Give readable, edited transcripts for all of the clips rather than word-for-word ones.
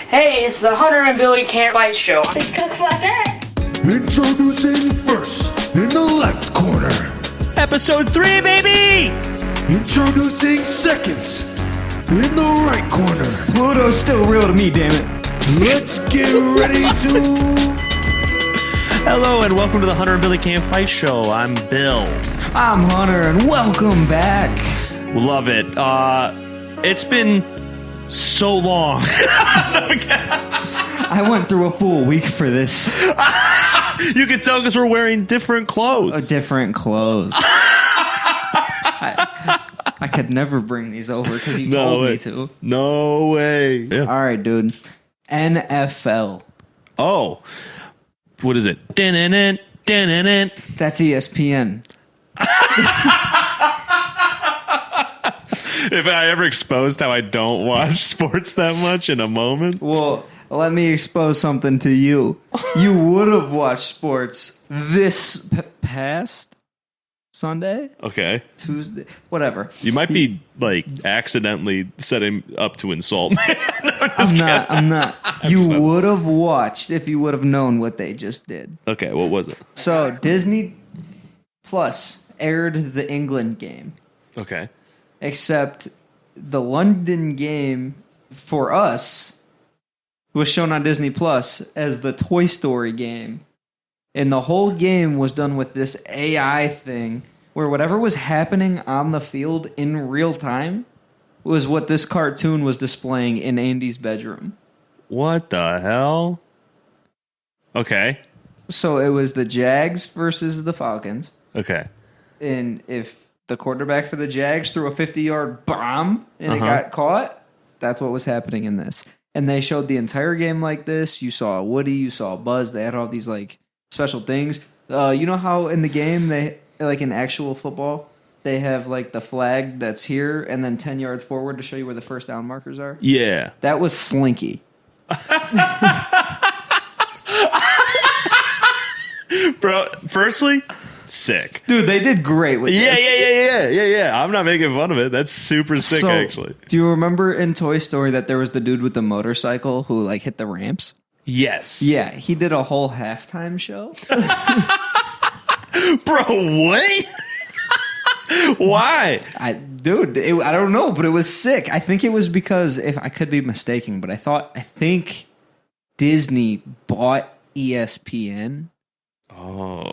Hey, it's the Hunter and Billy Can't Fight Show. Let's talk about that. Introducing first in the left corner. Episode 3, baby! Introducing seconds in the right corner. Pluto's still real to me, damn it. Let's get ready to... Hello and welcome to the Hunter and Billy Can't Fight Show. I'm Bill. I'm Hunter, and welcome back. Love it. It's been so long. I went through a full week for this. You can tell because we're wearing different clothes. Different clothes. I could never bring these over because you told me to. No way. Yeah. All right, dude. NFL. Oh. What is it? That's ESPN. If I ever exposed how I don't watch sports that much in a moment. Well, let me expose something to you. You would have watched sports this past Sunday? Okay. Tuesday? Whatever. You might be, like, accidentally setting up to insult me. No, I'm not. You would have watched if you would have known what they just did. Okay, what was it? So, Disney Plus aired the England game. Okay. Except the London game for us was shown on Disney Plus as the Toy Story game. And the whole game was done with this AI thing where whatever was happening on the field in real time was what this cartoon was displaying in Andy's bedroom. What the hell? Okay. So it was the Jags versus the Falcons. Okay. And if the quarterback for the Jags threw a 50-yard bomb and it got caught, that's what was happening in this. And they showed the entire game like this. You saw Woody, you saw Buzz. They had all these like special things. You know how in the game, they like in actual football, they have like the flag that's here and then 10 yards forward to show you where the first down markers are? Yeah. That was Slinky. Bro, firstly, sick. Dude, they did great with this. Yeah. I'm not making fun of it. That's super sick, actually. Do you remember in Toy Story that there was the dude with the motorcycle who like hit the ramps? Yes. Yeah, he did a whole halftime show. Bro, what? Why? I don't know, but it was sick. I think it was because, if I could be mistaken, but I think Disney bought ESPN. Oh.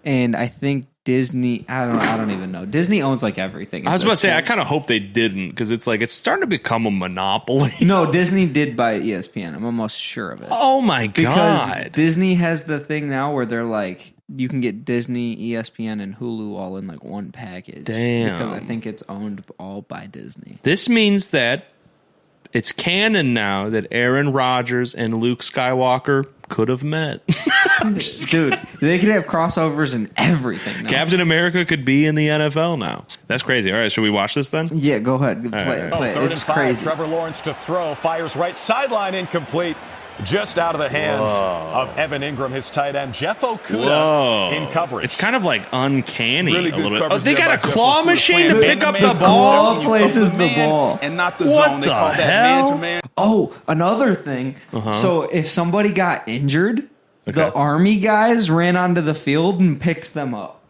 And I think Disney, I don't even know. Disney owns like everything. I was about to say, I kind of hope they didn't, because it's like, it's starting to become a monopoly. No, Disney did buy ESPN. I'm almost sure of it. Oh my Because God. Disney has the thing now where they're like, you can get Disney, ESPN, and Hulu all in like one package. Damn. Because I think it's owned all by Disney. This means that it's canon now that Aaron Rodgers and Luke Skywalker could have met. Dude, they could have crossovers and everything now. Captain America could be in the NFL now. That's crazy. All right, should we watch this then? Yeah, go ahead. Play right. it. Third It's and 5, crazy. Trevor Lawrence to throw, fires right sideline, incomplete. Just out of the hands of Evan Ingram, his tight end. Jeff Okuda in coverage. It's kind of like uncanny Really a good little bit. Oh, coverage they there got a by claw Jeff Okuda. machine to Playing pick up man-to-man the ball? coverage. Claw places You the cover man ball. And not the What zone. They the call that hell? man-to-man. Oh, another thing. So if somebody got injured, the Okay. army guys ran onto the field and picked them up.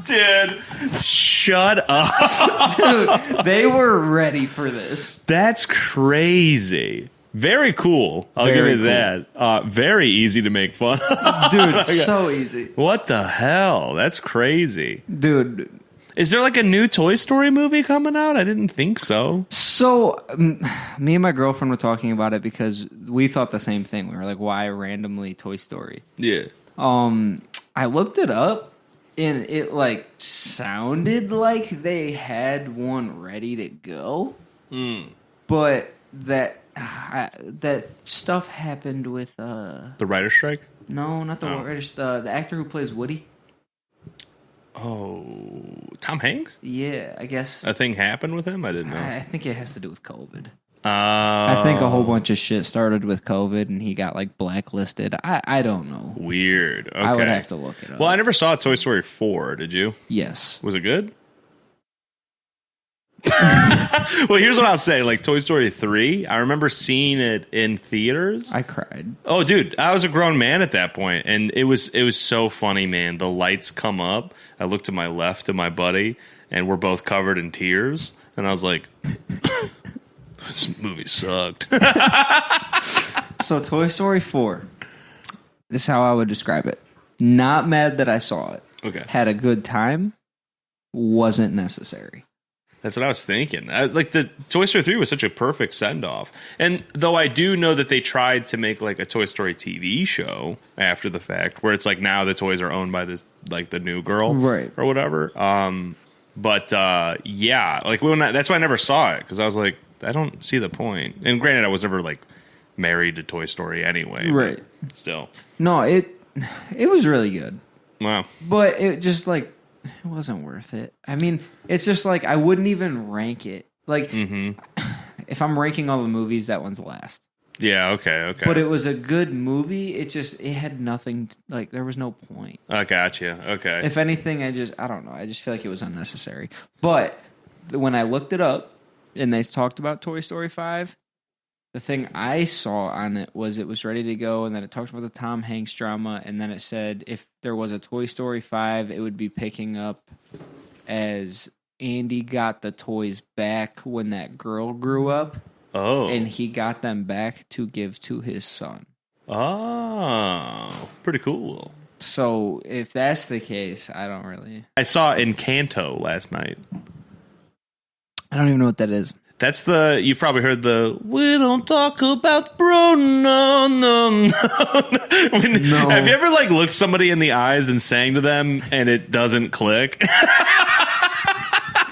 Dude, shut up. Dude, they were ready for this. That's crazy. Very cool. I'll Very give you cool. that. Very easy to make fun of. Dude, so easy. What the hell? That's crazy. Dude, Is there like a new Toy Story movie coming out? I didn't think so. so me and my girlfriend were talking about it because we thought the same thing. We were like, why randomly Toy Story? Yeah. I looked it up and it like sounded like they had one ready to go. But that stuff happened with The writer's strike? no, not the writers, the actor who plays Woody. Oh, Tom Hanks? Yeah, I guess. A thing happened with him? I didn't know. I think it has to do with COVID. I think a whole bunch of shit started with COVID and he got like blacklisted. I don't know. Weird. Okay. I would have to look it up. Well, I never saw Toy Story 4, did you? Yes. Was it good? Well, here's what I'll say. Like Toy Story 3, I remember seeing it in theaters. I cried. Oh, dude, I was a grown man at that point, and it was so funny, man. The lights come up. I look to my left to my buddy, and we're both covered in tears. And I was like, this movie sucked. So Toy Story 4, this is how I would describe it. Not mad that I saw it. Okay. Had a good time. Wasn't necessary. That's what I was thinking. Like the Toy Story 3 was such a perfect send-off. And though I do know that they tried to make like a Toy Story TV show after the fact, where it's like now the toys are owned by this, like the new girl, right, or whatever. But yeah, like that's why I never saw it, because I was like, I don't see the point. And granted, I was never like married to Toy Story anyway. Right. Still. No, it was really good. Wow. But it just like, it wasn't worth it. I mean, it's just like, I wouldn't even rank it. Like, if I'm ranking all the movies, that one's last. Yeah, okay. But it was a good movie. It had nothing, like, there was no point. I gotcha. Okay. If anything, I don't know. I just feel like it was unnecessary. But when I looked it up and they talked about Toy Story 5, the thing I saw on it was ready to go, and then it talked about the Tom Hanks drama, and then it said if there was a Toy Story 5, it would be picking up as Andy got the toys back when that girl grew up. Oh. And he got them back to give to his son. Oh, pretty cool. So if that's the case, I don't really... I saw Encanto last night. I don't even know what that is. That's you've probably heard the, we don't talk about bro, no. No. Have you ever like looked somebody in the eyes and sang to them and it doesn't click?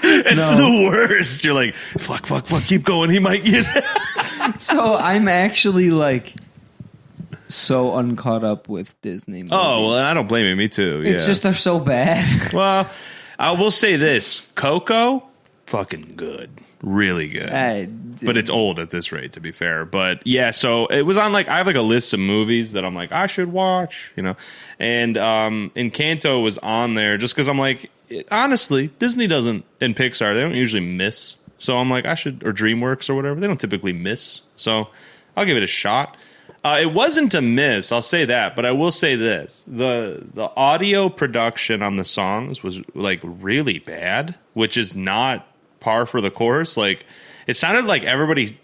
It's the worst. You're like, fuck, keep going. He might get it. So I'm actually like so uncaught up with Disney movies. Oh, well, I don't blame you. Me too. It's just they're so bad. Well, I will say this. Coco, fucking good. Really good. But it's old at this rate, to be fair. But yeah, so it was on like, I have like a list of movies that I'm like, I should watch, you know. And Encanto was on there just because I'm like, honestly, Disney doesn't, and Pixar, they don't usually miss. So I'm like, or DreamWorks or whatever, they don't typically miss. So I'll give it a shot. It wasn't a miss, I'll say that, but I will say this. The audio production on the songs was like really bad, which is not par for the course. Like, it sounded like everybody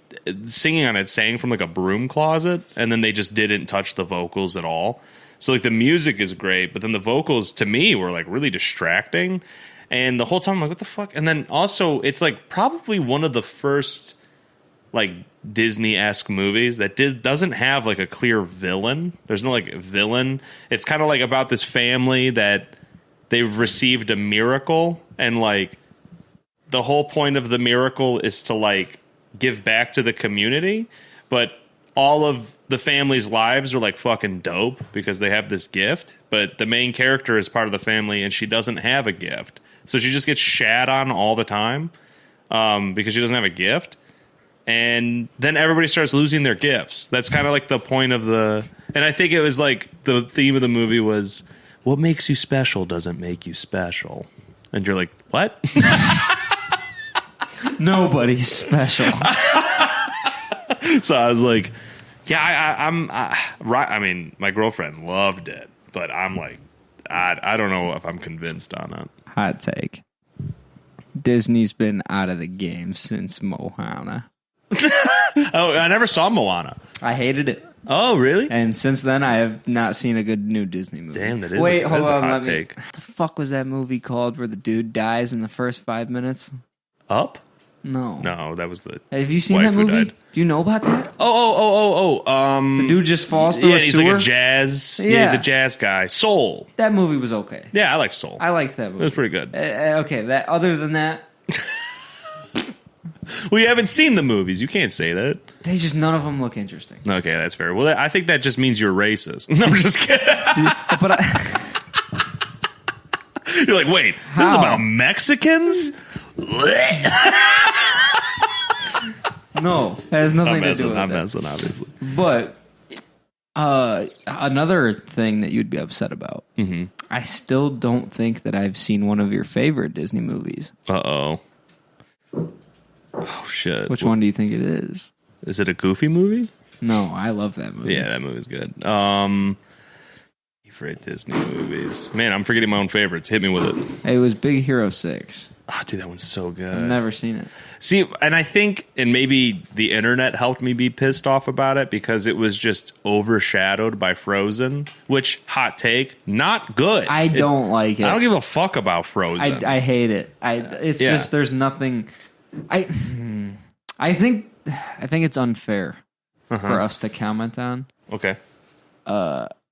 singing on it sang from like a broom closet, and then they just didn't touch the vocals at all. So like the music is great, but then the vocals to me were like really distracting, and the whole time I'm like, what the fuck? And then also it's like probably one of the first like Disney-esque movies that doesn't have like a clear villain. There's no like villain. It's kind of like about this family that they've received a miracle, and like the whole point of the miracle is to like give back to the community, but all of the family's lives are like fucking dope because they have this gift, but the main character is part of the family and she doesn't have a gift. So she just gets shat on all the time because she doesn't have a gift. And then everybody starts losing their gifts. That's kind of like the point of and I think it was like the theme of the movie was, what makes you special doesn't make you special. And you're like, what? Nobody's special. So I was like, yeah, I'm right. I mean, my girlfriend loved it, but I'm like, I don't know if I'm convinced on it. Hot take. Disney's been out of the game since Moana. Oh, I never saw Moana. I hated it. Oh, really? And since then, I have not seen a good new Disney movie. Damn, that is Wait, hold on. a hot take. What the fuck was that movie called where the dude dies in the first 5 minutes? Up? No, that was the. Have you seen that movie? Died. Do you know about that? Oh. The dude just falls through a he's sewer? like a jazz. Yeah, he's a jazz guy. Soul. That movie was okay. Yeah, I like Soul. I liked that movie. It was pretty good. Okay, that other than that, well, you haven't seen the movies. You can't say that. none of them look interesting. Okay, that's fair. Well, I think that just means you're racist. No, I'm just kidding. But You're like, wait, this is about Mexicans? No, it has nothing to do with I'm that. messing, obviously. But another thing that you'd be upset about, I still don't think that I've seen one of your favorite Disney movies. Uh-oh. Oh shit! Which one do you think it is? Is it a Goofy movie? No, I love that movie. Yeah, that movie's good. Favorite Disney movies. Man, I'm forgetting my own favorites. Hit me with it. It was Big Hero 6. Oh, dude, that one's so good. I've never seen it. See, and I think, and maybe the internet helped me be pissed off about it because it was just overshadowed by Frozen, which, hot take, not good. I don't like it. I don't give a fuck about Frozen. I hate it. It's just, there's nothing. I think it's unfair for us to comment on. Okay.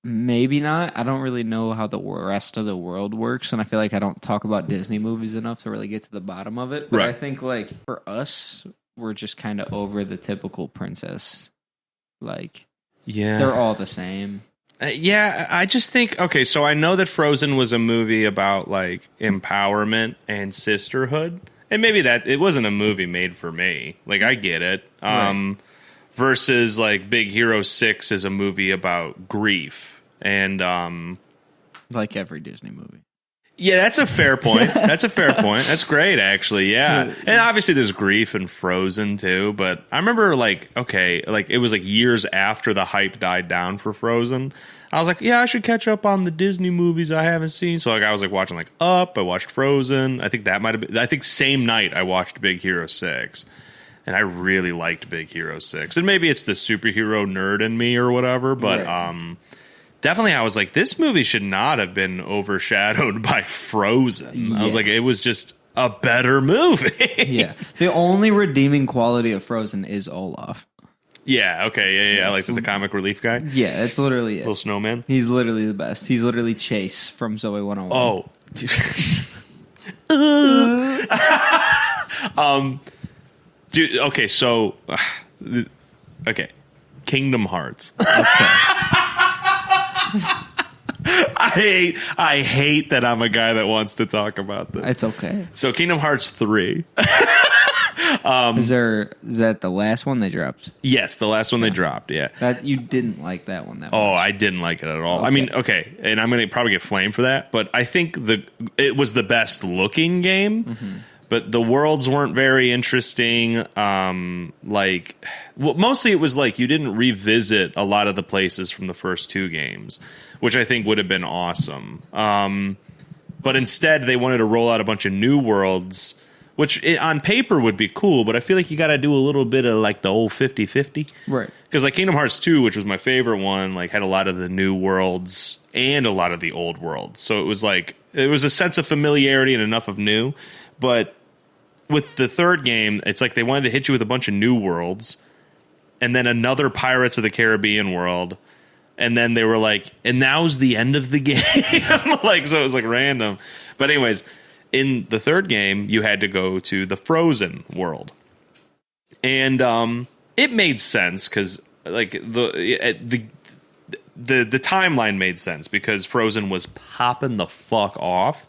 Maybe not. I don't really know how the rest of the world works, and I feel like I don't talk about Disney movies enough to really get to the bottom of it. But right. I think, like, for us, we're just kind of over the typical princess. Like, yeah, they're all the same. Yeah, I just think, okay, so I know that Frozen was a movie about, like, empowerment and sisterhood, and maybe that, it wasn't a movie made for me. Like, I get it. Right. Versus, like, Big Hero 6 is a movie about grief. And like every Disney movie. Yeah, that's a fair point. That's great, actually. Yeah. And obviously there's grief in Frozen too, but I remember like it was like years after the hype died down for Frozen. I was like, yeah, I should catch up on the Disney movies I haven't seen. So like I was like watching like Up, I watched Frozen. I think that might have been, I think same night I watched Big Hero 6. And I really liked Big Hero 6. And maybe it's the superhero nerd in me or whatever, but right. Definitely, I was like, this movie should not have been overshadowed by Frozen. Yeah. I was like, it was just a better movie. Yeah. The only redeeming quality of Frozen is Olaf. Yeah, okay, yeah. Like the comic relief guy? Yeah, it's literally it. Little snowman? He's literally the best. He's literally Chase from Zoe 101. Oh. Dude, okay, so... Okay. Kingdom Hearts. Okay. I hate that I'm a guy that wants to talk about this. It's okay. So Kingdom Hearts 3. Is that the last one they dropped? Yes, the last one they dropped, yeah. That you didn't like that one that much. Oh, I didn't like it at all. Okay. I mean, okay, and I'm going to probably get flamed for that, but I think it was the best looking game. Mm-hmm. But the worlds weren't very interesting. Mostly it was like you didn't revisit a lot of the places from the first two games, which I think would have been awesome. But instead, they wanted to roll out a bunch of new worlds, which on paper would be cool, but I feel like you got to do a little bit of like the old 50-50. Right. Because like Kingdom Hearts 2, which was my favorite one, like had a lot of the new worlds and a lot of the old worlds. So it was like, it was a sense of familiarity and enough of new. But with the third game, it's like they wanted to hit you with a bunch of new worlds and then another Pirates of the Caribbean world. And then they were like, and now's the end of the game. Like, so it was like random. But anyways, in the third game, you had to go to the Frozen world. And it made sense because like the timeline made sense because Frozen was popping the fuck off.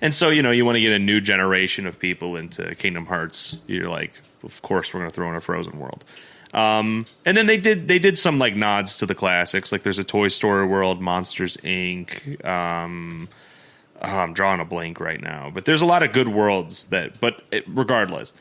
And so, you know, you want to get a new generation of people into Kingdom Hearts. You're like, of course, we're going to throw in a Frozen world. And then they did some like nods to the classics. Like there's a Toy Story world, Monsters Inc. I'm drawing a blank right now, but there's a lot of good worlds regardless,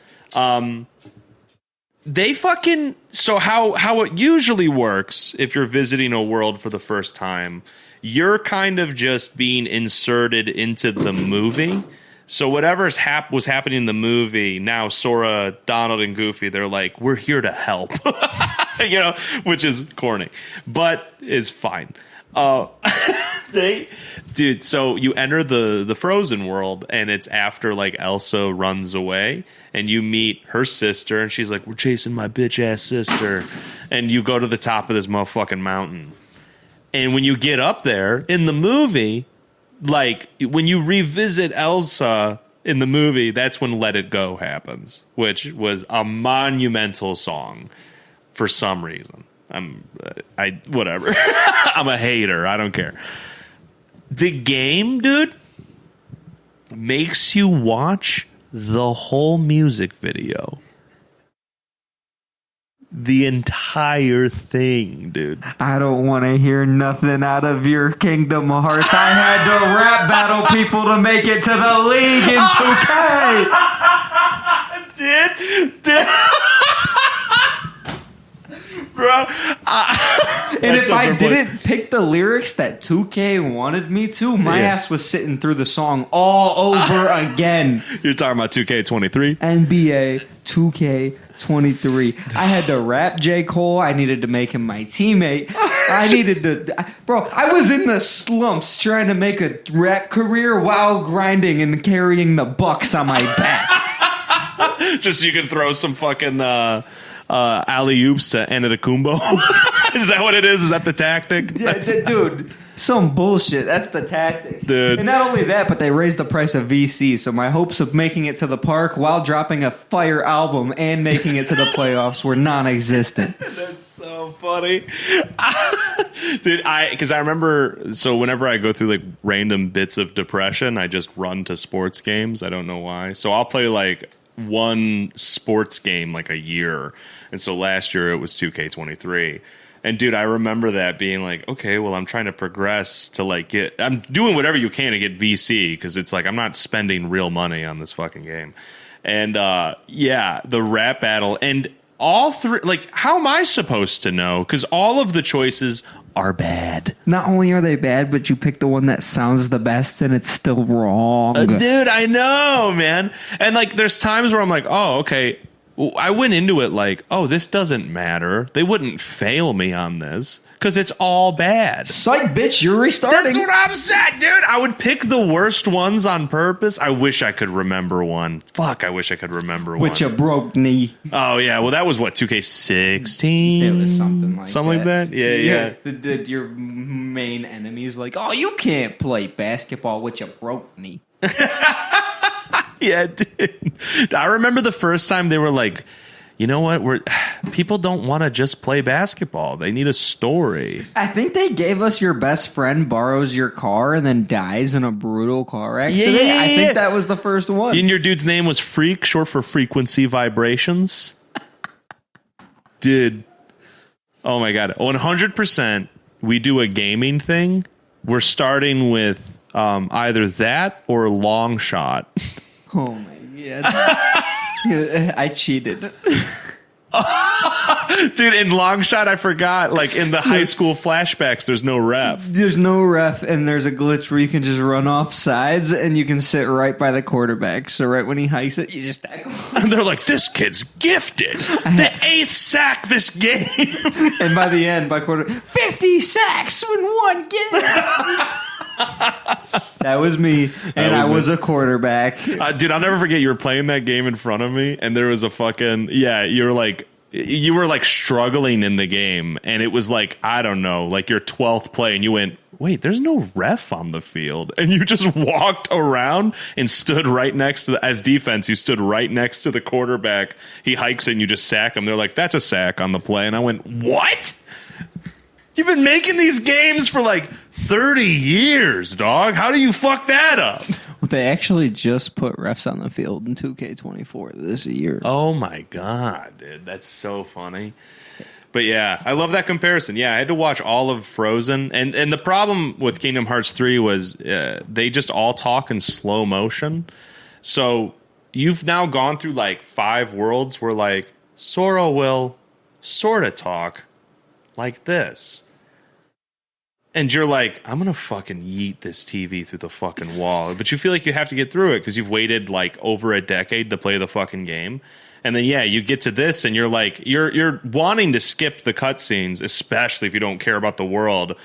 they fucking, so how it usually works if you're visiting a world for the first time, you're kind of just being inserted into the movie. So whatever's was happening in the movie, now Sora, Donald, and Goofy, they're like, we're here to help. You know, which is corny, but is fine. Dude, so you enter the Frozen world, and it's after like Elsa runs away, and you meet her sister, and she's like, we're chasing my bitch ass sister. And you go to the top of this motherfucking mountain. And when you get up there in the movie, like when you revisit Elsa in the movie, that's when Let It Go happens, which was a monumental song for some reason. Whatever. I'm a hater. I don't care. The game, dude, makes you watch the whole music video. The entire thing, dude. I don't want to hear nothing out of your Kingdom Hearts. I had to rap battle people to make it to the league in 2K. dude. Bro, and if I didn't pick the lyrics that 2K wanted me to, my ass was sitting through the song all over again. You're talking about 2K23? NBA 2K23. I had to rap J. Cole. I needed to make him my teammate. I needed to... Bro, I was in the slumps trying to make a rap career while grinding and carrying the Bucks on my back. Just so you can throw some fucking... alley-oops to Antetokounmpo. Is that what it is? Is that the tactic? Yeah, dude, some bullshit. That's the tactic. Dude. And not only that, but they raised the price of VC, so my hopes of making it to the park while dropping a fire album and making it to the playoffs were non-existent. That's so funny. Dude, because I remember, so whenever I go through like random bits of depression, I just run to sports games. I don't know why. So I'll play like one sports game like a year. And so last year it was 2K23. And dude, I remember that being like, okay, well, I'm trying to progress to like I'm doing whatever you can to get VC because it's like I'm not spending real money on this fucking game. And the rap battle and all three, like, how am I supposed to know? Because all of the choices are bad. Not only are they bad, but you pick the one that sounds the best and it's still wrong. Dude, I know, man. And like, there's times where I'm like, oh, okay. I went into it like, oh, this doesn't matter. They wouldn't fail me on this because it's all bad. Psych, bitch, you're restarting. That's what I'm saying, dude. I would pick the worst ones on purpose. I wish I could remember one. Fuck, I wish I could remember one. With your broke knee. Oh, yeah. Well, that was what, 2K16? It was something like that. Something like that? Yeah. Your main enemy is like, oh, you can't play basketball with your broke knee. Yeah, dude. I remember the first time they were like, you know what? People don't want to just play basketball. They need a story. I think they gave us your best friend borrows your car and then dies in a brutal car accident. Yeah. I think that was the first one. And your dude's name was Freak, short for frequency vibrations. Dude. Oh, my God. 100% we do a gaming thing. We're starting with either that or long shot. Oh my God. I cheated. Dude, in long shot, I forgot, like in the high school flashbacks, there's no ref. There's no ref, and there's a glitch where you can just run off sides and you can sit right by the quarterback. So right when he hikes it, you just tackle him. And they're like, this kid's gifted. The 8th sack this game. And by the end, by quarter, 50 sacks in one game. That was me, and I was a quarterback. Dude, I'll never forget you were playing that game in front of me, and there was a fucking, you were like struggling in the game, and it was like, I don't know, like your 12th play, and you went, wait, there's no ref on the field. And you just walked around and stood right next to as defense, you stood right next to the quarterback. He hikes it, and you just sack him. They're like, that's a sack on the play. And I went, what? You've been making these games for like 30 years, dog. How do you fuck that up? Well, they actually just put refs on the field in 2K24 this year. Oh, my God, dude. That's so funny. But, yeah, I love that comparison. Yeah, I had to watch all of Frozen. And the problem with Kingdom Hearts 3 was they just all talk in slow motion. So you've now gone through like 5 worlds where like Sora will sort of talk like this. And you're like, I'm going to fucking yeet this TV through the fucking wall. But you feel like you have to get through it because you've waited like over a decade to play the fucking game. And then, yeah, you get to this and you're like, you're wanting to skip the cutscenes, especially if you don't care about the world.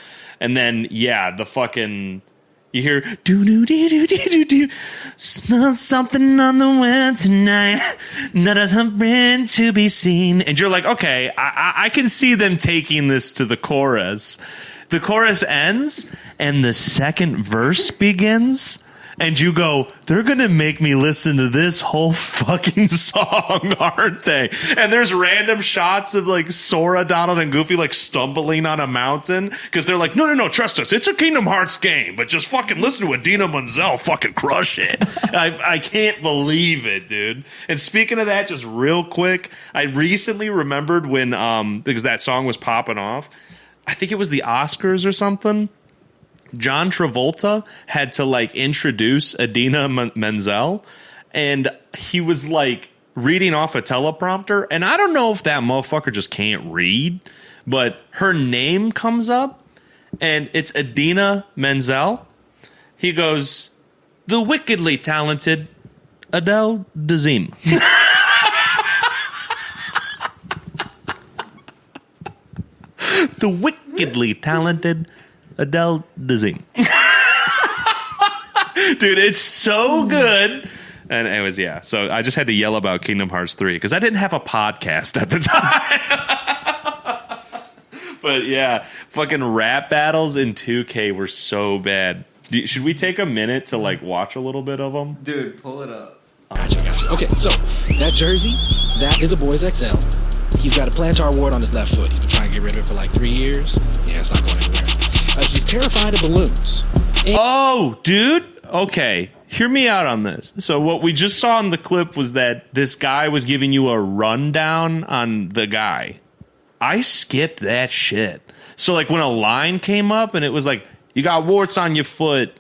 And then, yeah, the fucking, you hear, do-do-do-do-do-do-do, something on the wind tonight, not a thumbprint to be seen. And you're like, okay, I can see them taking this to the chorus. The chorus ends, and the second verse begins, and you go, they're going to make me listen to this whole fucking song, aren't they? And there's random shots of, like, Sora, Donald, and Goofy, like, stumbling on a mountain, because they're like, no, trust us, it's a Kingdom Hearts game, but just fucking listen to Idina Menzel fucking crush it. I can't believe it, dude. And speaking of that, just real quick, I recently remembered when, because that song was popping off, I think it was the Oscars or something. John Travolta had to like introduce Idina Menzel, and he was like reading off a teleprompter, and I don't know if that motherfucker just can't read, but her name comes up, and it's Idina Menzel. He goes, the wickedly talented Adele Dazeem. The wickedly talented Adele Dazeem. Dude, it's so good. And anyways, yeah. So I just had to yell about Kingdom Hearts 3 because I didn't have a podcast at the time. But yeah, fucking rap battles in 2K were so bad. Should we take a minute to like watch a little bit of them? Dude, pull it up. Gotcha. Okay, so that jersey, that is a Boys XL. He's got a plantar wart on his left foot. He's been trying to get rid of it for like 3 years. Yeah, it's not going anywhere. He's terrified of balloons. Oh, dude. Okay, hear me out on this. So what we just saw in the clip was that this guy was giving you a rundown on the guy. I skipped that shit. So like when a line came up and it was like, you got warts on your foot.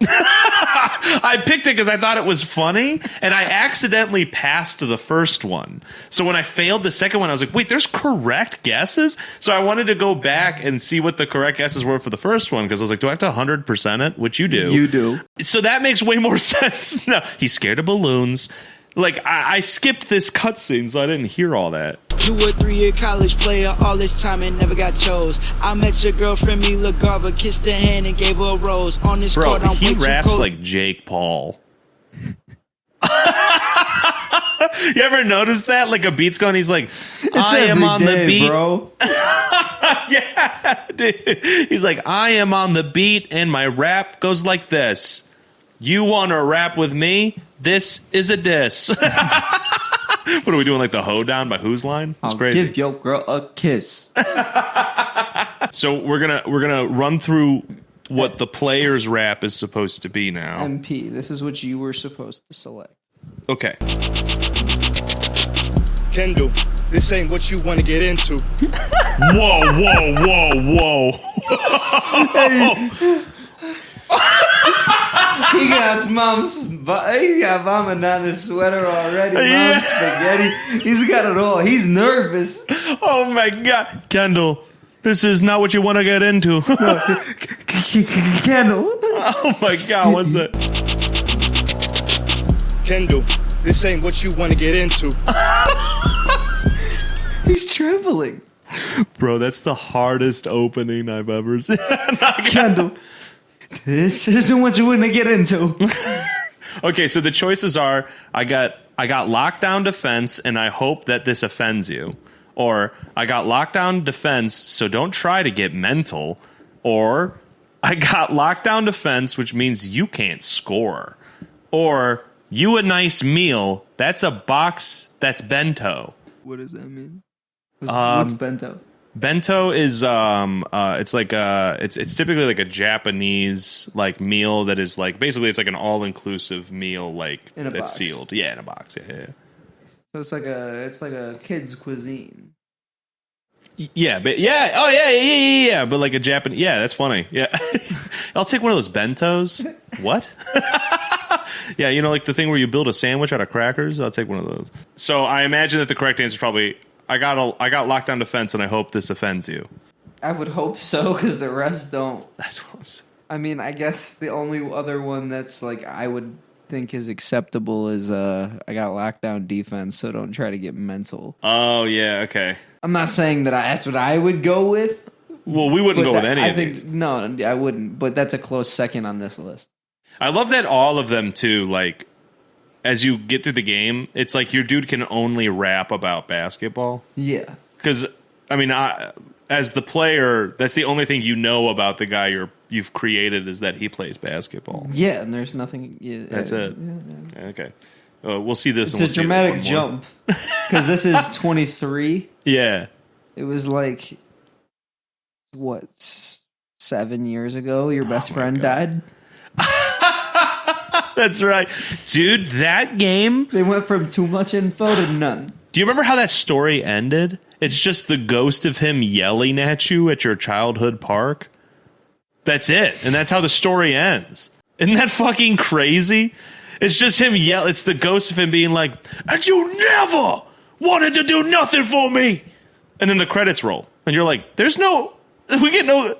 I picked it because I thought it was funny, and I accidentally passed the first one. So when I failed the second one, I was like, wait, there's correct guesses? So I wanted to go back and see what the correct guesses were for the first one, because I was like, do I have to 100% it? Which you do. You do. So that makes way more sense. No, he's scared of balloons. Like, I skipped this cutscene, so I didn't hear all that. You a 3-year college player, all this time and never got chose. I met your girlfriend, Mila Garva, kissed her hand and gave her a rose. On this Bro, court, I'm he way too raps cold. like Jake Paul. You ever notice that? Like a beat's going, he's like, I am every on the day, beat. bro. Yeah, dude. He's like, I am on the beat, and my rap goes like this. You want to rap with me? This is a diss. What are we doing, like the hoedown by Whose Line? That's I'll crazy. give your girl a kiss. So we're gonna run through what the player's rap is supposed to be now. MP, this is what you were supposed to select. Okay. Kendall, this ain't what you want to get into. Whoa. He got vomit down his sweater already. Mom's spaghetti. He's got it all. He's nervous. Oh my God, Kendall, this is not what you want to get into. Kendall. Oh my God, what's that? Kendall, this ain't what you want to get into. He's trembling. Bro, that's the hardest opening I've ever seen. Kendall. This isn't what you want to get into. Okay, so the choices are I got lockdown defense, and I hope that this offends you. Or I got lockdown defense, so don't try to get mental. Or I got lockdown defense, which means you can't score. Or you a nice meal, that's a box that's bento. What does that mean? What's bento? Bento is it's like it's typically like a Japanese like meal that is like basically it's like an all inclusive meal like In a that's box. sealed. Yeah, in a box. Yeah. So it's like a kid's cuisine. Yeah, but yeah, but like a Japanese. Yeah, that's funny. Yeah, I'll take one of those bentos. What? Yeah, you know, like the thing where you build a sandwich out of crackers. I'll take one of those. So I imagine that the correct answer is probably I got lockdown defense, and I hope this offends you. I would hope so, because the rest don't. That's what I'm saying. I mean, I guess the only other one that's like I would think is acceptable is I got lockdown defense, so don't try to get mental. Oh yeah, okay. I'm not saying that that's what I would go with. Well, we wouldn't but go with any of these. No, I wouldn't. But that's a close second on this list. I love that all of them too. Like, as you get through the game, it's like your dude can only rap about basketball. Yeah, because I mean, as the player, that's the only thing you know about the guy you've created is that he plays basketball. yeah, and there's nothing. Yeah, That's it. Yeah. Okay, we'll see this. It's and a we'll see it dramatic one more. jump because this is 23. Yeah, It was like what 7 years ago. Your best friend died. that's right, dude. That game. They went from too much info to none. Do you remember how that story ended? It's just the ghost of him yelling at you at your childhood park. That's it. And that's how the story ends. Isn't that fucking crazy? It's just him yell. It's the ghost of him being like, and you never wanted to do nothing for me. And then the credits roll. And you're like, we get no...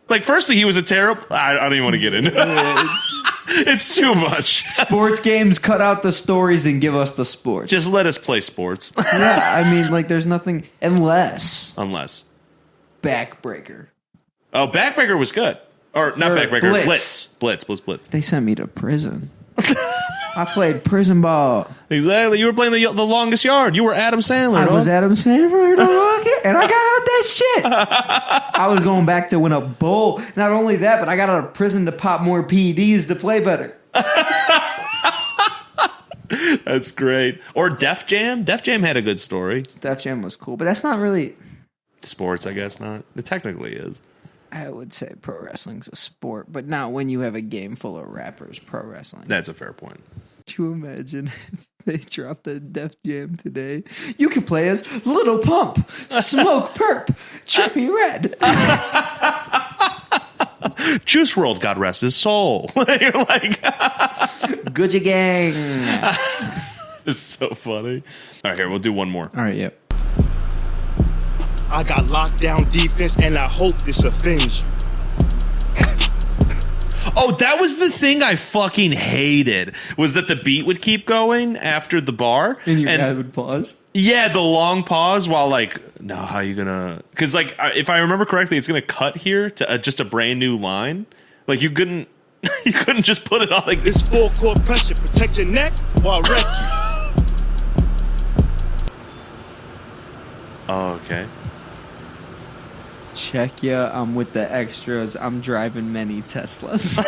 Like, firstly, he was a terrible... I don't even want to get into it. It's too much. Sports games, cut out the stories and give us the sports. Just let us play sports. Yeah, I mean, like, there's nothing... Unless... Backbreaker. Oh, Backbreaker was good. Or, not Backbreaker. Blitz. They sent me to prison. I played prison ball. Exactly. You were playing the longest yard. You were Adam Sandler. I was Adam Sandler, dog, and I got out that shit. I was going back to win a bowl. Not only that, but I got out of prison to pop more PEDs to play better. That's great. Or Def Jam. Def Jam had a good story. Def Jam was cool, but that's not really... Sports, I guess not. It technically is. I would say pro wrestling's a sport, but not when you have a game full of rappers pro wrestling. That's a fair point. Do you imagine if they dropped a Def Jam today? You could play as Little Pump, Smoke Perp, Chippy Red. Juice WRLD, God rest his soul. You're like... Gucci Gang. It's so funny. All right, here, we'll do one more. All right, yep. I got lockdown defense, and I hope this offends you. Oh, that was the thing I fucking hated, was that the beat would keep going after the bar. And your guy would pause? Yeah, the long pause while like, no, how you gonna... Because like, if I remember correctly, it's gonna cut here to just a brand new line. Like you couldn't just put it on like this. Full court pressure, protect your neck while wreck you. Oh, okay. Check ya, I'm with the extras. I'm driving many Teslas.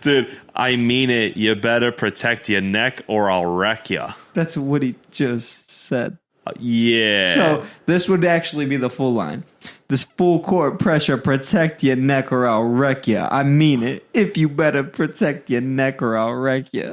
Dude, I mean it. You better protect your neck or I'll wreck ya. That's what he just said. Yeah. So this would actually be the full line. This full court pressure, protect your neck or I'll wreck ya. I mean it. If you better protect your neck or I'll wreck ya.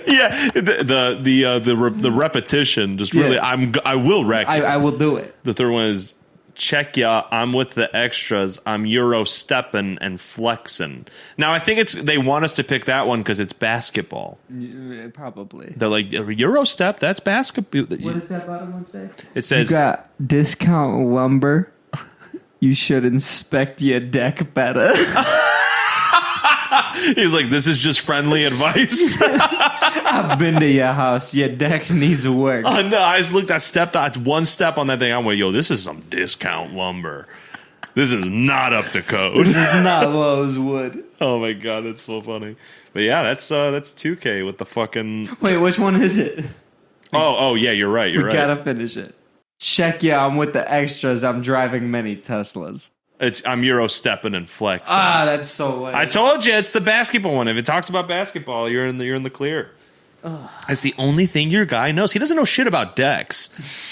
Yeah, the repetition just really. Yeah. I will wreck you. I will do it. The third one is check ya. I'm with the extras. I'm Euro stepping and flexing. Now I think they want us to pick that one because it's basketball. Yeah, probably. They're like Euro step. That's basketball. What does that bottom one say? It says you got discount lumber. You should inspect your deck better. He's like, this is just friendly advice. I've been to your house. Your deck needs work. Oh, no, I stepped on one step on that thing. I'm like, yo, this is some discount lumber. This is not up to code. This is not Lowe's wood. Oh my god, that's so funny. But yeah, that's 2K with the fucking... Wait, which one is it? Oh yeah, you're right. We gotta finish it. Check yeah, I'm with the extras. I'm driving many Teslas. I'm Euro stepping and flexing. Ah, that's so lame. I told you it's the basketball one. If it talks about basketball, you're in the clear. That's the only thing your guy knows. He doesn't know shit about decks.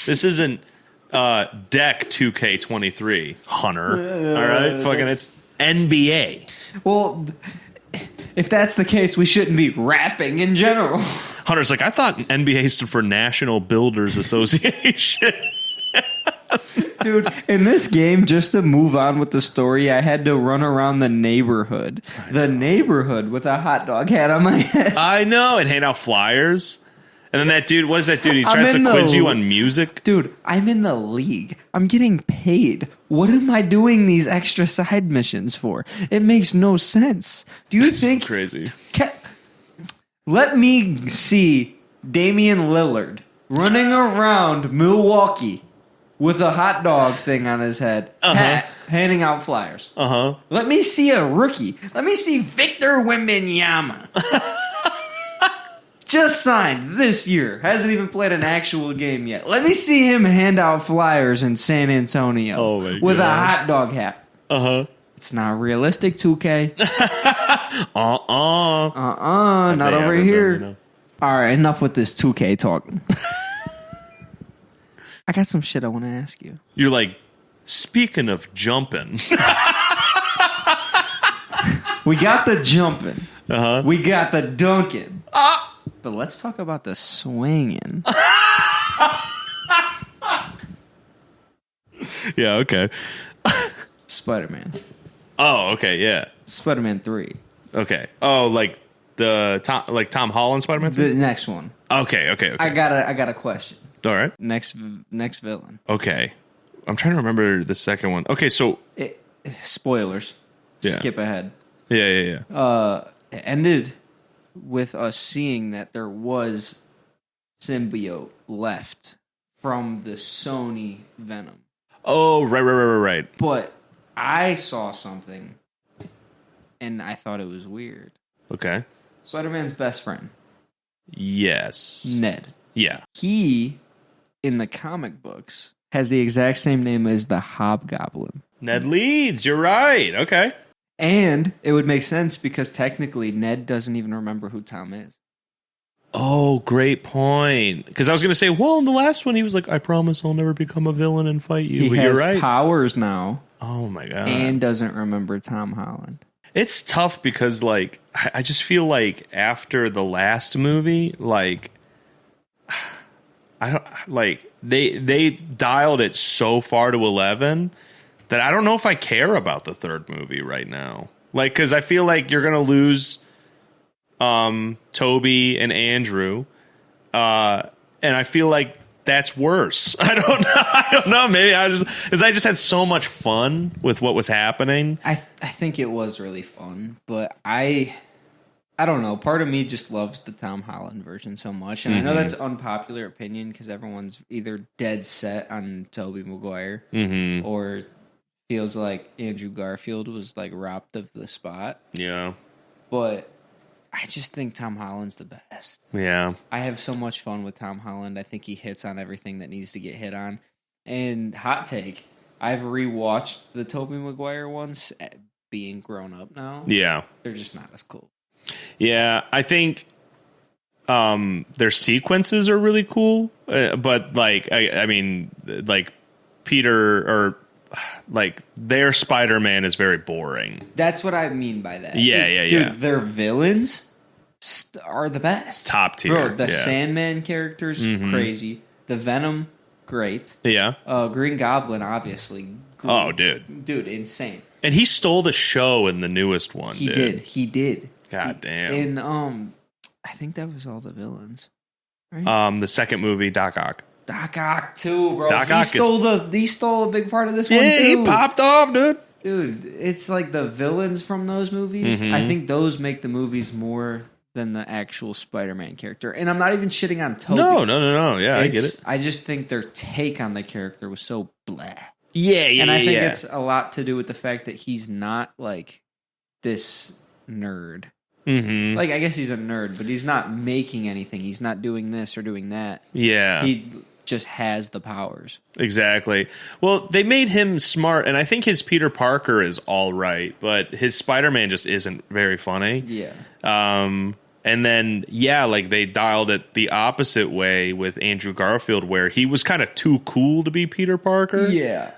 This isn't Deck 2K23, Hunter. All right, fucking it's NBA. Well, if that's the case, we shouldn't be rapping in general. Hunter's like, I thought NBA stood for National Builders Association. Dude, in this game, just to move on with the story, I had to run around the neighborhood. The neighborhood with a hot dog hat on my head. I know, and hand out flyers. And then that dude, what is that dude? He tries to quiz you on music. Dude, I'm in the league. I'm getting paid. What am I doing these extra side missions for? It makes no sense. Do you think... crazy. Let me see Damian Lillard running around Milwaukee with a hot dog thing on his head, handing out flyers. Let me see a rookie. Let me see Victor Wembanyama. Just signed this year. Hasn't even played an actual game yet. Let me see him hand out flyers in San Antonio with a hot dog hat. It's not realistic, 2K. Not over here. All right, enough with this 2K talk. I got some shit I want to ask you. You're like, speaking of jumping. We got the jumping. We got the dunking. But let's talk about the swinging. Yeah, okay. Spiderman. Oh, okay, yeah. Spider-Man 3. Okay. Oh, like the Tom Holland Spider-Man 3? The next one. Okay. I got a question. All right. Next villain. Okay. I'm trying to remember the second one. Okay, so Spoilers. Yeah. Skip ahead. Yeah. It ended with us seeing that there was symbiote left from the Sony Venom. Oh, right. But I saw something, and I thought it was weird. Okay. Spider-Man's best friend. Yes. Ned. Yeah. He, in the comic books, has the exact same name as the Hobgoblin. Ned Leeds, you're right. Okay. And it would make sense because technically Ned doesn't even remember who Tom is. Oh, great point. Because I was going to say, well, in the last one, he was like, I promise I'll never become a villain and fight you. He but has you're right. powers now. Oh, my God. And doesn't remember Tom Holland. It's tough because, like, I just feel like after the last movie, like, I don't, like, they dialed it so far to 11 that I don't know if I care about the third movie right now. Like, because I feel like you're going to lose Toby and Andrew. And I feel like that's worse. I don't know. Maybe I just had so much fun with what was happening. I think it was really fun, but I don't know. Part of me just loves the Tom Holland version so much, and I know that's unpopular opinion because everyone's either dead set on Tobey Maguire or feels like Andrew Garfield was like robbed of the spot. Yeah, but I just think Tom Holland's the best. Yeah. I have so much fun with Tom Holland. I think he hits on everything that needs to get hit on. And hot take, I've rewatched the Tobey Maguire ones being grown up now. Yeah. They're just not as cool. Yeah, I think their sequences are really cool. But like I mean like Peter or like their Spider-Man is very boring. That's what I mean by that. Yeah. Dude, their villains are the best. Top tier. Bro, the Sandman character's crazy. The Venom, great. Yeah. Green Goblin, obviously. Oh, dude. Dude, insane. And he stole the show in the newest one, He did. God damn. And I think that was all the villains. Right? The second movie, Doc Ock. Doc Ock too, bro. Doc He Ock stole a big part of this one too. He popped off, dude. Dude, it's like the villains from those movies. I think those make the movies more than the actual Spider-Man character. And I'm not even shitting on Tobey. No. Yeah, I get it. I just think their take on the character was so blah. Yeah. And I think it's a lot to do with the fact that he's not like this nerd. Mm-hmm. Like, I guess he's a nerd, but he's not making anything. He's not doing this or doing that. Yeah. He just has the powers. Exactly. Well, they made him smart, and I think his Peter Parker is all right, but his Spider-Man just isn't very funny. Yeah. And then, like they dialed it the opposite way with Andrew Garfield, where he was kind of too cool to be Peter Parker. Yeah.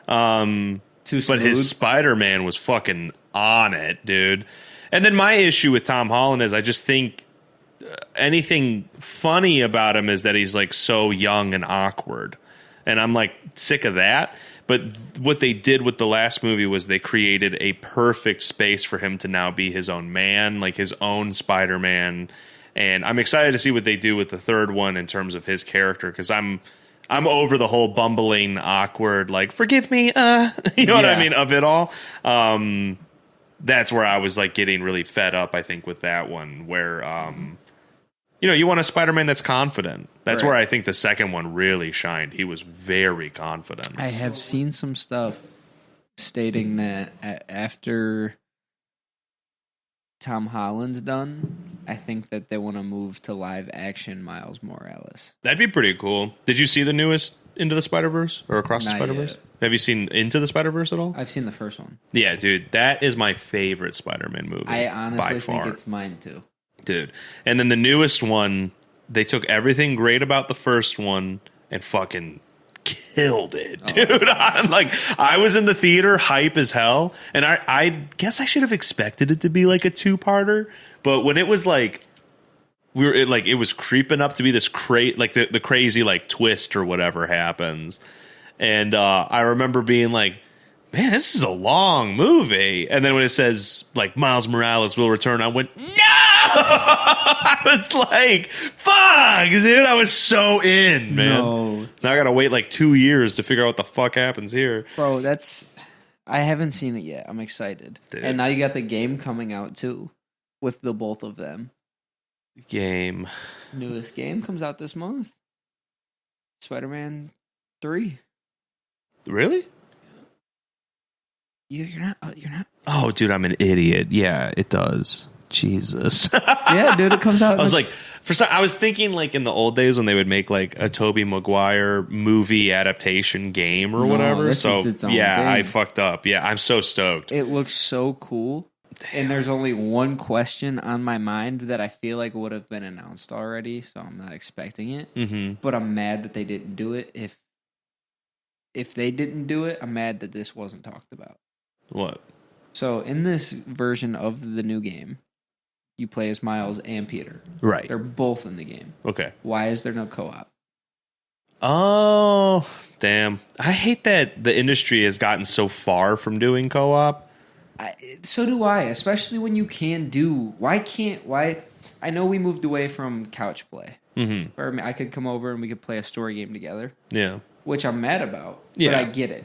Too smooth. But his Spider-Man was fucking on it, dude. And then my issue with Tom Holland is I just think anything funny about him is that he's like so young and awkward. And I'm like sick of that. But what they did with the last movie was they created a perfect space for him to now be his own man, like his own Spider-Man. And I'm excited to see what they do with the third one in terms of his character, because I'm over the whole bumbling, awkward, like, forgive me, you know what I mean, of it all. That's where I was like getting really fed up, I think, with that one, where you want a Spider-Man that's confident. That's where I think the second one really shined. He was very confident. I have seen some stuff stating that after Tom Holland's done, I think that they want to move to live action Miles Morales. That'd be pretty cool. Did you see the newest Into the Spider-Verse or Across the Spider-Verse? Yet. Have you seen Into the Spider-Verse at all? I've seen the first one. Yeah, dude, that is my favorite Spider-Man movie. I honestly by think far. it's mine too. Dude. And then the newest one, they took everything great about the first one and fucking killed it, dude. I was in the theater, hype as hell, and I guess I should have expected it to be like a two-parter, but when it was like it was creeping up to be this the crazy like twist or whatever happens, and I remember being like, man, this is a long movie. And then when it says, like, Miles Morales will return, I went, no! I was like, fuck, dude. I was so in, man. No. Now I gotta wait like 2 years to figure out what the fuck happens here. Bro, I haven't seen it yet. I'm excited. Dude. And now you got the game coming out, too, with the both of them. Game. Newest game comes out this month. Spider-Man 3. Really? You're not. Oh, dude, I'm an idiot. Yeah, it does. Jesus. Yeah, dude, it comes out. I was like, I was thinking like in the old days when they would make like a Tobey Maguire movie adaptation game or whatever. This So is its own yeah, thing. I fucked up. Yeah, I'm so stoked. It looks so cool. Damn. And there's only one question on my mind that I feel like would have been announced already, so I'm not expecting it. Mm-hmm. But I'm mad that they didn't do it. If they didn't do it, I'm mad that this wasn't talked about. What? So in this version of the new game, you play as Miles and Peter. Right. They're both in the game. Okay. Why is there no co-op? Oh, damn. I hate that the industry has gotten so far from doing co-op. So do I, especially when you can do. Why? I know we moved away from couch play. Mm-hmm. Or I could come over and we could play a story game together. Yeah. Which I'm mad about. Yeah. But I get it.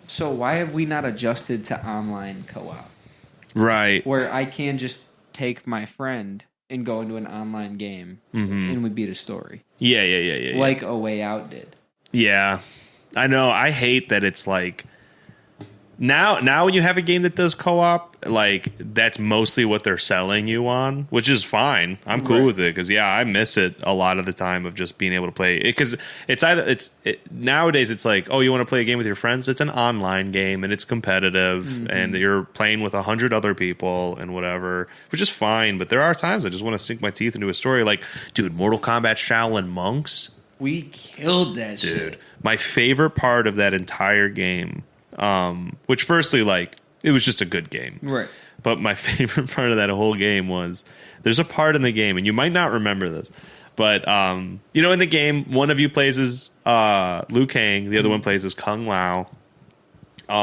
So why have we not adjusted to online co-op? Right. Where I can just take my friend and go into an online game and we beat a story. Yeah. Like A Way Out did. Yeah. I know. I hate that it's like now when you have a game that does co-op, like that's mostly what they're selling you on, which is fine. I'm cool with it because I miss it a lot of the time of just being able to play it because nowadays it's like, oh, you want to play a game with your friends? It's an online game and it's competitive and you're playing with 100 other people and whatever, which is fine. But there are times I just want to sink my teeth into a story. Like, dude, Mortal Kombat Shaolin Monks. We killed that dude. shit. My favorite part of that entire game. Which firstly, like, it was just a good game. Right. But my favorite part of that whole game was there's a part in the game, and you might not remember this, but, you know, in the game, one of you plays as Liu Kang, the other one plays as Kung Lao. Do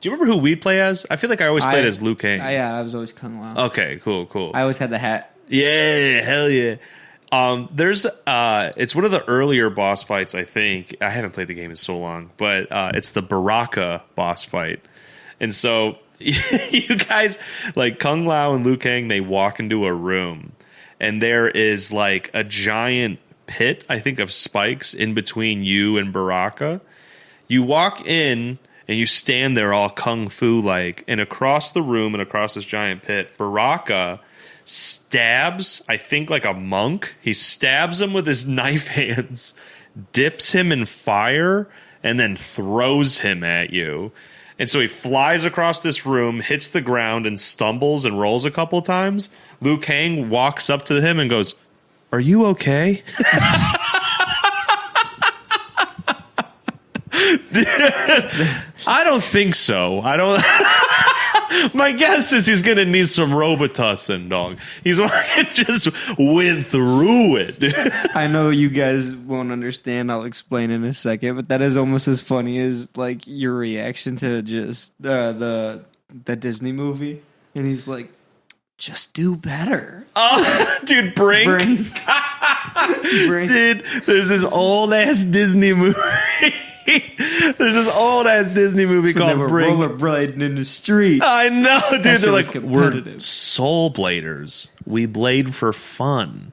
you remember who we'd play as? I feel like I always played as Liu Kang. I was always Kung Lao. Okay, cool. I always had the hat. Yeah, hell yeah. There's it's one of the earlier boss fights, I think. I haven't played the game in so long, but it's the Baraka boss fight. And so you guys, like Kung Lao and Liu Kang, they walk into a room and there is like a giant pit, I think, of spikes in between you and Baraka. You walk in and you stand there all kung fu like, and across the room and across this giant pit, Baraka stabs, I think, like a monk. He stabs him with his knife hands, dips him in fire, and then throws him at you. And so he flies across this room, hits the ground, and stumbles and rolls a couple times. Liu Kang walks up to him and goes, "Are you okay?" I don't think so. I don't. My guess is he's going to need some Robitussin, dog. He's just went through it. I know you guys won't understand. I'll explain in a second, but that is almost as funny as like your reaction to just the Disney movie. And he's like, just do better. Oh, dude, Brink. Dude, there's this old-ass Disney movie. There's this old-ass Disney movie called Brink. Rollerblading in the street. I know, dude. They're like, competitive. We're soul bladers. We blade for fun.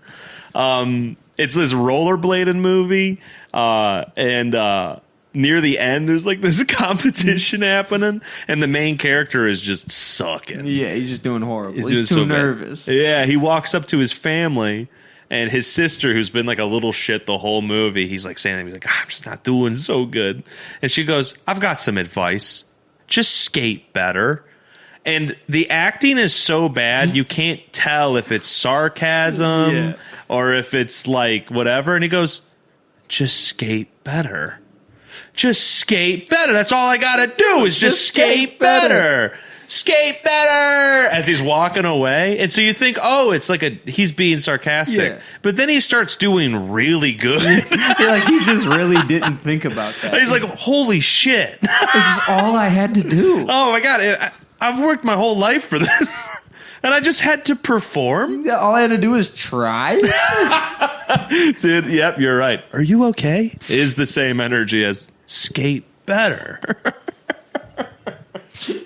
It's this rollerblading movie, and near the end, there's like this competition happening, and the main character is just sucking. Yeah, he's just doing horrible. He's doing too so nervous. Bad. Yeah, he walks up to his family. And his sister, who's been like a little shit the whole movie, he's like saying, he's like, I'm just not doing so good. And she goes, I've got some advice. Just skate better. And the acting is so bad, you can't tell if it's sarcasm or if it's like whatever. And he goes, just skate better. Just skate better. That's all I got to do is just skate better. skate better, as he's walking away. And so you think, oh, it's like he's being sarcastic. Yeah. But then he starts doing really good. Like he just really didn't think about that. He's like, holy shit. This is all I had to do. Oh my God. I've worked my whole life for this. And I just had to perform? All I had to do was try? Dude, yep, you're right. Are you okay? Is the same energy as skate better.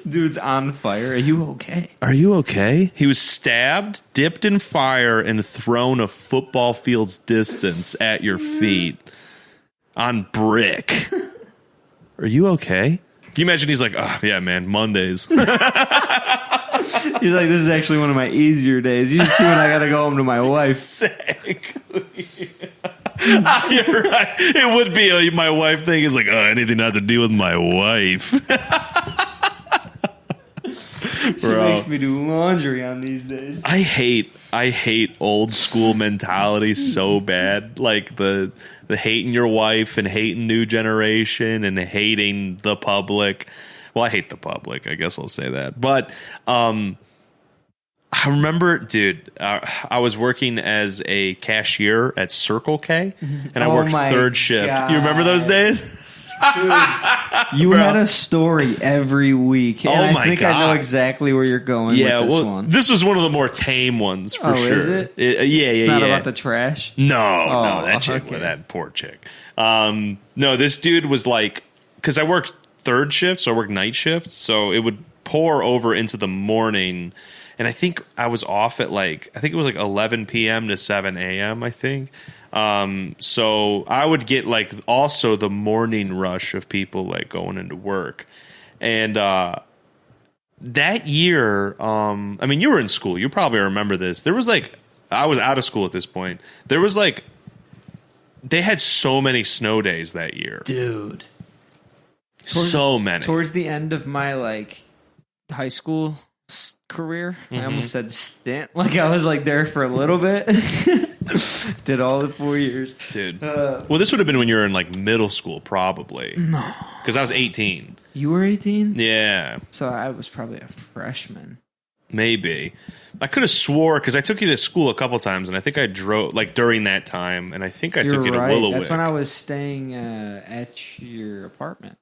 Dude's on fire. Are you okay? Are you okay? He was stabbed, dipped in fire, and thrown a football field's distance at your feet on brick. Are you okay? Can you imagine he's like, oh, yeah, man, Mondays. He's like, this is actually one of my easier days. You two and I got to go home to my wife. Exactly. You're right. It would be my wife thing is like, oh, anything not to do with my wife. She makes me do laundry on these days. I hate old school mentality so bad. Like the hating your wife and hating new generation and hating the public. Well, I hate the public. I guess I'll say that. But I remember, dude, I was working as a cashier at Circle K, and I worked third shift. God. You remember those days? Dude, you had a story every week. And I think I know exactly where you're going with this one. This was one of the more tame ones for sure. Is it? It's not about the trash? No, that chick, that poor chick. No, this dude was like, because I worked third shift, so I worked night shift, so it would pour over into the morning, and I think I was off at I think it was 11 p.m. to 7 a.m. I think. So I would get also the morning rush of people going into work, and that year, I mean, you were in school, you probably remember this. There was I was out of school at this point. There was they had so many snow days that year, dude. So many. Towards the end of my high school career, I almost said stint. I was there for a little bit. Did all the 4 years, dude. Well, this would have been when you were in middle school, probably. No, because I was 18. You were 18? Yeah. So I was probably a freshman. Maybe. I could have swore, because I took you to school a couple times, and I think I drove during that time, and I think I took you to Willowwick. That's when I was staying at your apartment.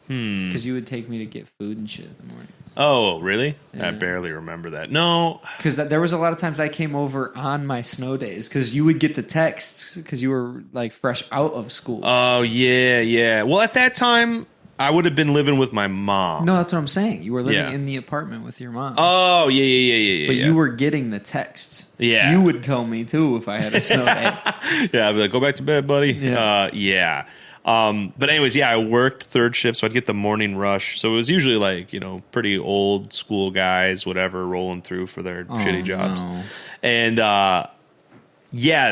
Because you would take me to get food and shit in the morning. Oh, really? Yeah. I barely remember that. No. Because there was a lot of times I came over on my snow days because you would get the texts because you were fresh out of school. Oh, yeah. Well, at that time, I would have been living with my mom. No, that's what I'm saying. You were living in the apartment with your mom. Oh, yeah. But you were getting the texts. Yeah. You would tell me, too, if I had a snow day. Yeah, I'd be like, go back to bed, buddy. Yeah. Yeah. But anyways, I worked third shift, so I'd get the morning rush. So it was usually pretty old school guys, whatever, rolling through for their shitty jobs. No. And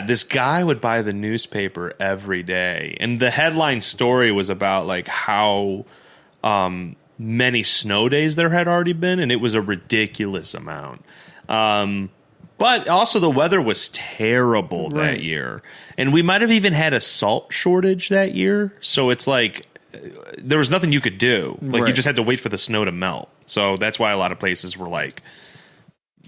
this guy would buy the newspaper every day, and the headline story was about how many snow days there had already been, and it was a ridiculous amount. But also the weather was terrible that year. And we might have even had a salt shortage that year. So it's there was nothing you could do. You just had to wait for the snow to melt. So that's why a lot of places were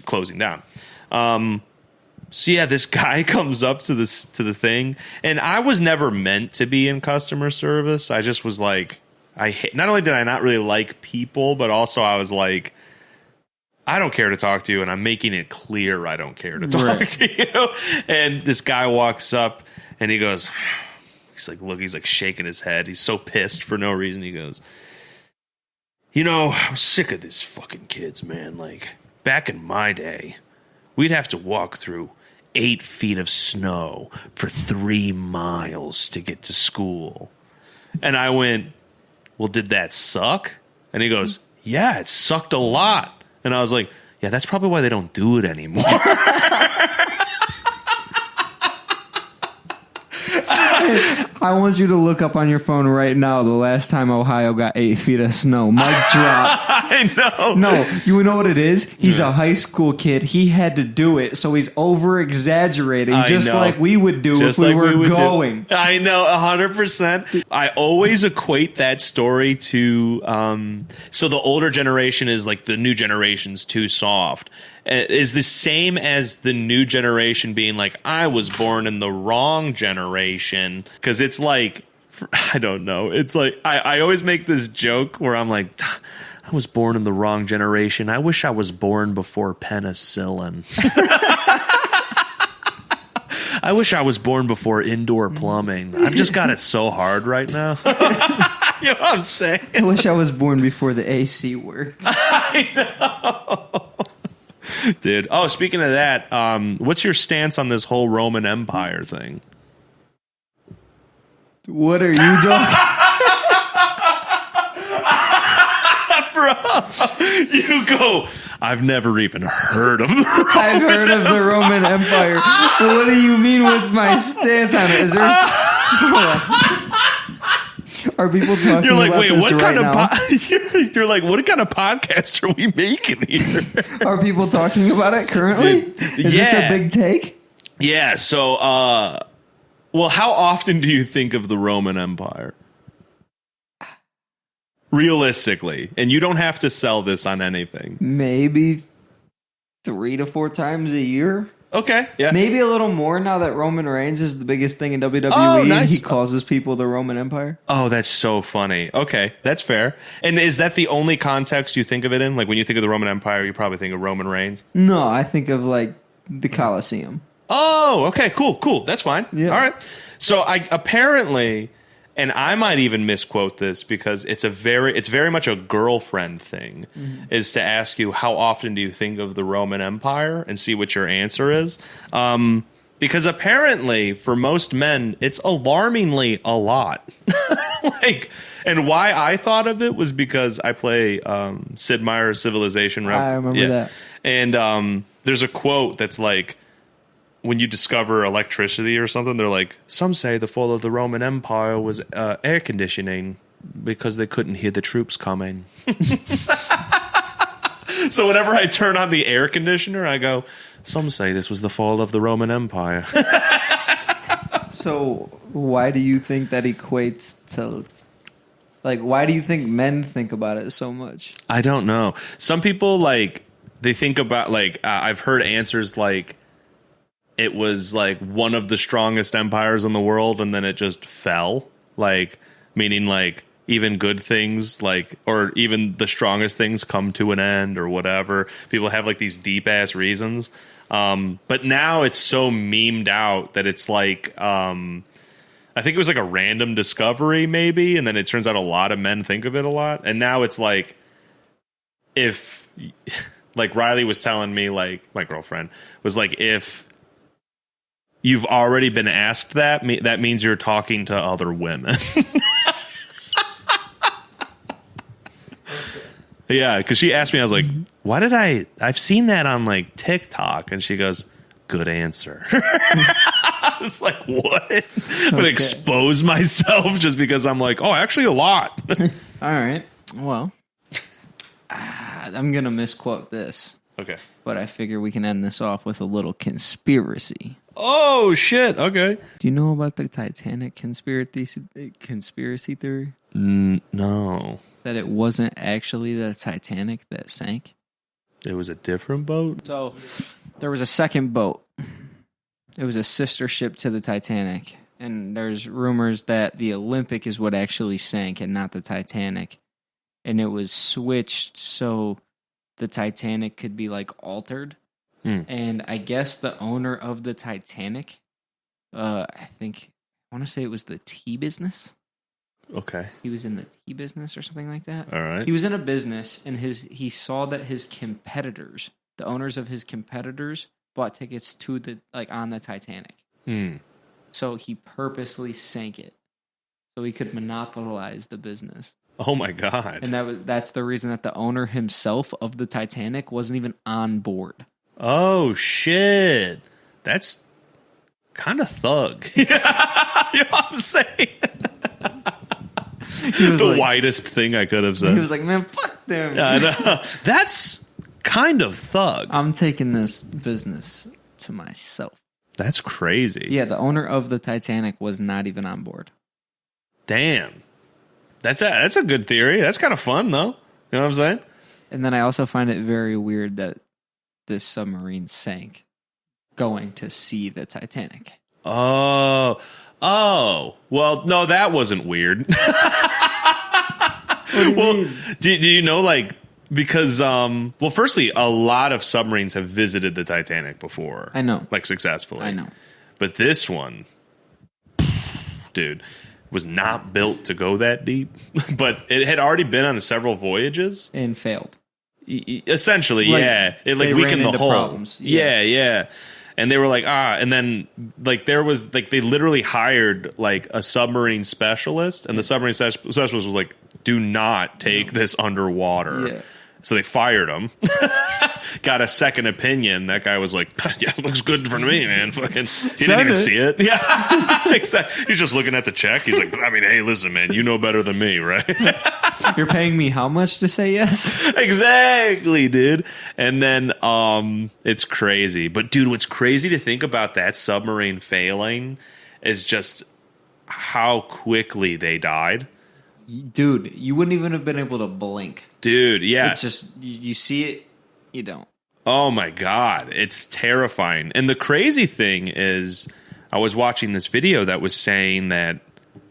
closing down. So this guy comes up to the thing, and I was never meant to be in customer service. I just was not only did I not really like people, but also I was I don't care to talk to you, and I'm making it clear I don't care to talk to you. And this guy walks up, and he goes, he's shaking his head. He's so pissed for no reason. He goes, I'm sick of these fucking kids, man. Back in my day, we'd have to walk through 8 feet of snow for 3 miles to get to school. And I went, well, did that suck? And he goes, yeah, it sucked a lot. And I was like, yeah, that's probably why they don't do it anymore. I want you to look up on your phone right now the last time Ohio got 8 feet of snow. Mic drop. I know. No, you know what it is? He's a high school kid. He had to do it, so he's over-exaggerating, just like we would do if we were going. I know, 100%. I always equate that story to, so the older generation is like the new generation's too soft. Is the same as the new generation being like, I was born in the wrong generation. Because it's like, I don't know. It's like, I always make this joke where I'm like, I was born in the wrong generation. I wish I was born before penicillin. I wish I was born before indoor plumbing. I've just got it so hard right now. You know what I'm saying? I wish I was born before the AC worked. I know. Dude. Oh, speaking of that, what's your stance on this whole Roman Empire thing? What are you talking? Bro, you go, I've never even heard of the Roman I've heard of the Roman Empire. But what do you mean? What's my stance on it? Is there? Are people talking? You're like, about wait, this what right kind now? of? You're like, what kind of podcast are we making here? Are people talking about it currently? Dude, Is this a big take? Yeah. So, well, how often do you think of the Roman Empire? Realistically, and you don't have to sell this on anything. Maybe 3 to 4 times a year. Okay, yeah. Maybe a little more now that Roman Reigns is the biggest thing in WWE. Oh, nice. And he causes people the Roman Empire. Oh, that's so funny. Okay, that's fair. And is that the only context you think of it in? Like when you think of the Roman Empire, you probably think of Roman Reigns? No, I think of like the Colosseum. Oh, okay, cool. That's fine. Yeah. All right. So I apparently, and I might even misquote this because it's very much a girlfriend thing, is to ask you how often do you think of the Roman Empire and see what your answer is. Because apparently for most men, it's alarmingly a lot. And why I thought of it was because I play Sid Meier's Civilization Rap. I remember that. And there's a quote that's like, when you discover electricity or something, they're like, some say the fall of the Roman Empire was air conditioning because they couldn't hear the troops coming. So whenever I turn on the air conditioner, I go, some say this was the fall of the Roman Empire. So why do you think that equates to, like, why do you think men think about it so much? I don't know. Some people, like, they think about, like, I've heard answers like, it was like one of the strongest empires in the world and then it just fell, like, meaning like even good things, like, or even the strongest things come to an end or whatever. People have like these deep ass reasons. But now it's so memed out that it's like, I think it was like a random discovery maybe. And then it turns out a lot of men think of it a lot. And now it's like, if like Riley was telling me, like my girlfriend was like, if you've already been asked that, that means you're talking to other women. Yeah, because she asked me, I was like, why did I've seen that on like TikTok. And she goes, good answer. I was like, what? I'm going to expose myself just because I'm like, oh, actually a lot. All right. Well, I'm going to misquote this. Okay. But I figure we can end this off with a little conspiracy. Oh, shit. Okay. Do you know about the Titanic conspiracy theory? No. That it wasn't actually the Titanic that sank? It was a different boat? So there was a second boat. It was a sister ship to the Titanic. And there's rumors that the Olympic is what actually sank and not the Titanic. And it was switched so the Titanic could be like altered. And I guess the owner of the Titanic, I want to say it was the tea business. Okay. He was in the tea business or something like that. All right. He was in a business and he saw that his competitors, the owners of his competitors, bought tickets to on the Titanic. So he purposely sank it so he could monopolize the business. Oh my God. And that's the reason that the owner himself of the Titanic wasn't even on board. Oh shit. That's kind of thug. You know what I'm saying? The whitest thing I could have said. He was like, man, fuck them. Yeah, I know. That's kind of thug. I'm taking this business to myself. That's crazy. Yeah, the owner of the Titanic was not even on board. Damn. That's a good theory. That's kind of fun, though. You know what I'm saying? And then I also find it very weird that this submarine sank going to see the Titanic. Oh. Well, no, that wasn't weird. Well, do you know, like, because, well, firstly, a lot of submarines have visited the Titanic before. I know. Like, successfully. I know. But this one, dude, was not built to go that deep. But it had already been on several voyages. And failed. Essentially, like, yeah. It, like, they weakened ran the into hull. problems. Yeah. And they were like, and then, like, there was, like, they literally hired, like, a submarine specialist, and the submarine specialist was like, do not take this underwater. Yeah. So they fired him. Got a second opinion. That guy was like, yeah, it looks good for me, man. Fucking, he didn't even see it. Yeah. Exactly. He's just looking at the check. He's like, I mean, hey, listen, man, you know better than me, right? You're paying me how much to say yes? Exactly, dude. And then it's crazy. But, dude, what's crazy to think about that submarine failing is just how quickly they died. Dude, you wouldn't even have been able to blink. Dude, yeah. It's just, you see it, you don't. Oh, my God. It's terrifying. And the crazy thing is, I was watching this video that was saying that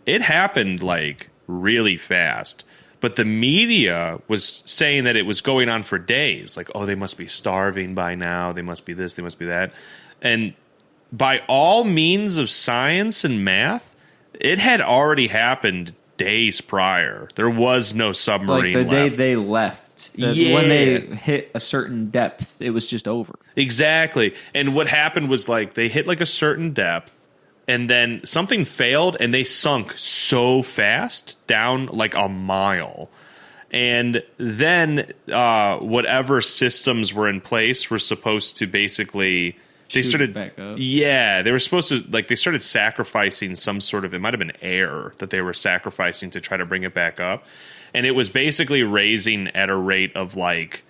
it happened, like, really fast. But the media was saying that it was going on for days. Like, oh, they must be starving by now. They must be this. They must be that. And by all means of science and math, it had already happened days prior. There was no submarine like the left. day they left. Yeah. When they hit a certain depth, it was just over. Exactly. And what happened was, like, they hit like a certain depth, and then something failed, and they sunk so fast down like a mile. And then whatever systems were in place were supposed to basically... They started back up. Yeah, they were supposed to, like, they started sacrificing some sort of, it might have been air that they were sacrificing to try to bring it back up. And it was basically raising at a rate of, like,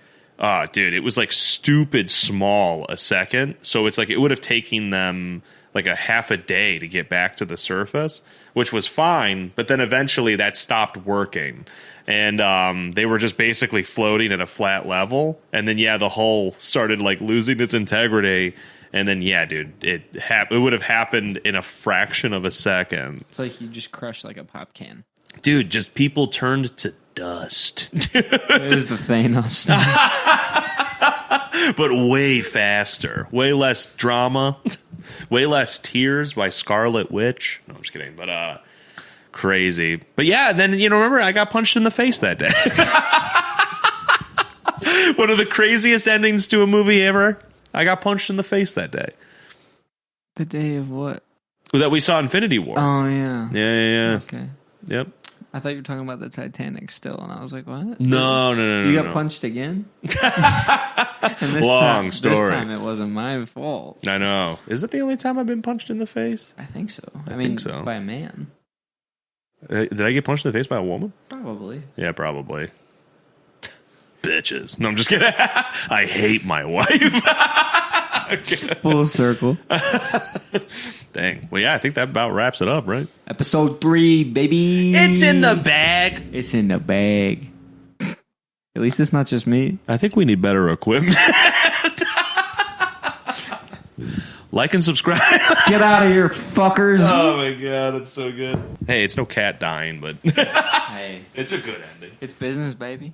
dude, it was like stupid small a second. So it's like it would have taken them like a half a day to get back to the surface, which was fine. But then eventually that stopped working. And they were just basically floating at a flat level. And then, yeah, the hull started, like, losing its integrity. And then, yeah, dude, it would have happened in a fraction of a second. It's like you just crushed like a pop can. Dude, just people turned to dust. It was the Thanos. But way faster. Way less drama. Way less tears by Scarlet Witch. No, I'm just kidding. But, crazy. But, yeah, then, you know, remember, I got punched in the face that day. One of the craziest endings to a movie ever. I got punched in the face that day. The day of what? That we saw Infinity War. Oh, yeah. Yeah. Okay. Yep. I thought you were talking about the Titanic still, and I was like, what? No. You got punched again? And Long story. This time it wasn't my fault. I know. Is it the only time I've been punched in the face? I think so. I think so. By a man. Did I get punched in the face by a woman? Probably. Yeah, probably. Bitches. No, I'm just kidding. I hate my wife. Full circle. Dang. Well, yeah, I think that about wraps it up, right? Episode 3, baby. It's in the bag. It's in the bag. At least it's not just me. I think we need better equipment. Like and subscribe. Get out of here, fuckers. Oh, my God. It's so good. Hey, it's no cat dying, but Hey. it's a good ending. It's business, baby.